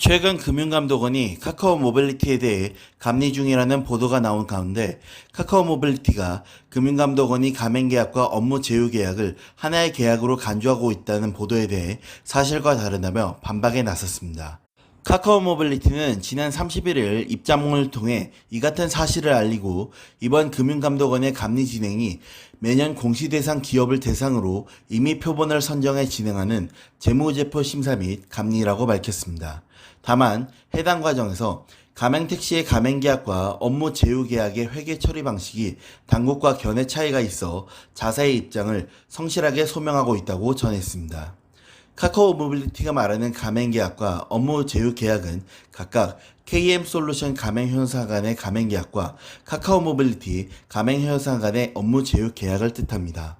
최근 금융감독원이 카카오 모빌리티에 대해 감리 중이라는 보도가 나온 가운데 카카오 모빌리티가 금융감독원이 가맹계약과 업무 제휴계약을 하나의 계약으로 간주하고 있다는 보도에 대해 사실과 다르다며 반박에 나섰습니다. 카카오 모빌리티는 지난 31일 입장문을 통해 이 같은 사실을 알리고 이번 금융감독원의 감리 진행이 매년 공시대상 기업을 대상으로 임의 표본을 선정해 진행하는 재무제표 심사 및 감리라고 밝혔습니다. 다만 해당 과정에서 가맹택시의 가맹계약과 업무 제휴계약의 회계 처리 방식이 당국과 견해 차이가 있어 자세의 입장을 성실하게 소명하고 있다고 전했습니다. 카카오 모빌리티가 말하는 가맹계약과 업무 제휴계약은 각각 KM솔루션 가맹회사 간의 가맹계약과 카카오 모빌리티 가맹회사 간의 업무 제휴계약을 뜻합니다.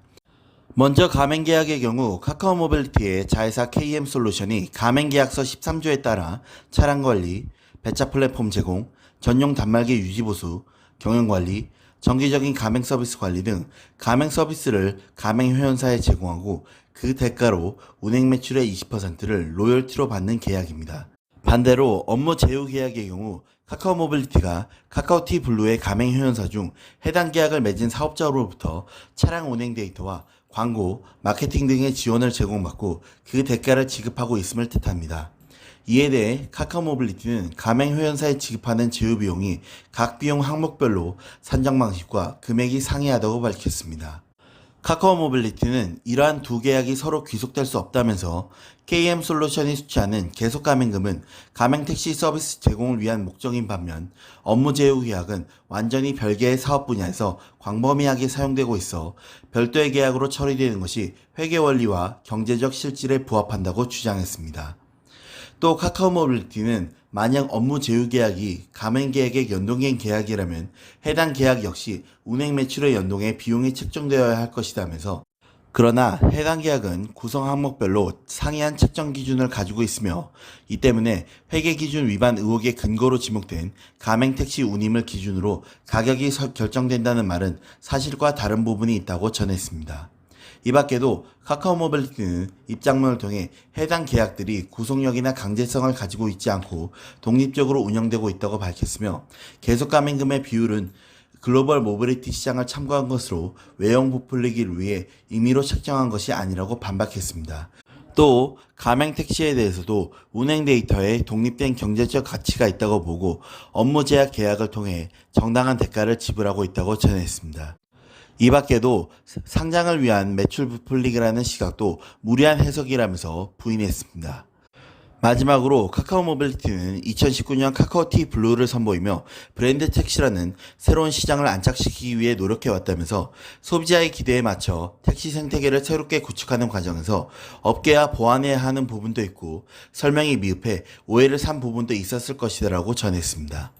먼저 가맹계약의 경우 카카오 모빌리티의 자회사 KM솔루션이 가맹계약서 13조에 따라 차량관리, 배차 플랫폼 제공, 전용 단말기 유지보수, 경영관리, 정기적인 가맹서비스 관리 등 가맹서비스를 가맹회원사에 제공하고 그 대가로 운행 매출의 20%를 로열티로 받는 계약입니다. 반대로 업무 제휴 계약의 경우 카카오 모빌리티가 카카오티 블루의 가맹회원사 중 해당 계약을 맺은 사업자로부터 차량 운행 데이터와 광고, 마케팅 등의 지원을 제공받고 그 대가를 지급하고 있음을 뜻합니다. 이에 대해 카카오 모빌리티는 가맹회원사에 지급하는 제휴 비용이 각 비용 항목별로 산정 방식과 금액이 상이하다고 밝혔습니다. 카카오 모빌리티는 이러한 두 계약이 서로 귀속될 수 없다면서 KM솔루션이 수취하는 계속가맹금은 가맹택시 서비스 제공을 위한 목적인 반면 업무 제휴 계약은 완전히 별개의 사업 분야에서 광범위하게 사용되고 있어 별도의 계약으로 처리되는 것이 회계 원리와 경제적 실질에 부합한다고 주장했습니다. 또 카카오 모빌리티는 만약 업무 제휴 계약이 가맹계약의 연동형 계약이라면 해당 계약 역시 운행 매출의 연동에 비용이 책정되어야 할 것이라면서 그러나 해당 계약은 구성 항목별로 상이한 책정 기준을 가지고 있으며 이 때문에 회계 기준 위반 의혹의 근거로 지목된 가맹택시 운임을 기준으로 가격이 결정된다는 말은 사실과 다른 부분이 있다고 전했습니다. 이 밖에도 카카오 모빌리티는 입장문을 통해 해당 계약들이 구속력이나 강제성을 가지고 있지 않고 독립적으로 운영되고 있다고 밝혔으며 계속가맹금의 비율은 글로벌 모빌리티 시장을 참고한 것으로 외형 부풀리기를 위해 임의로 책정한 것이 아니라고 반박했습니다. 또 가맹택시에 대해서도 운행 데이터에 독립된 경제적 가치가 있다고 보고 업무 제약 계약을 통해 정당한 대가를 지불하고 있다고 전했습니다. 이 밖에도 상장을 위한 매출 부풀리기라는 시각도 무리한 해석이라면서 부인했습니다. 마지막으로 카카오 모빌리티는 2019년 카카오티 블루를 선보이며 브랜드 택시라는 새로운 시장을 안착시키기 위해 노력해왔다면서 소비자의 기대에 맞춰 택시 생태계를 새롭게 구축하는 과정에서 업계와 보완해야 하는 부분도 있고 설명이 미흡해 오해를 산 부분도 있었을 것이라고 전했습니다.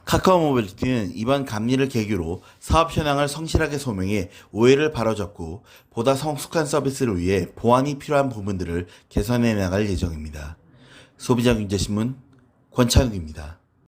카카오 모빌리티는 이번 감리를 계기로 사업 현황을 성실하게 소명해 오해를 바로잡고 보다 성숙한 서비스를 위해 보완이 필요한 부분들을 개선해 나갈 예정입니다. 소비자경제신문 권찬욱입니다.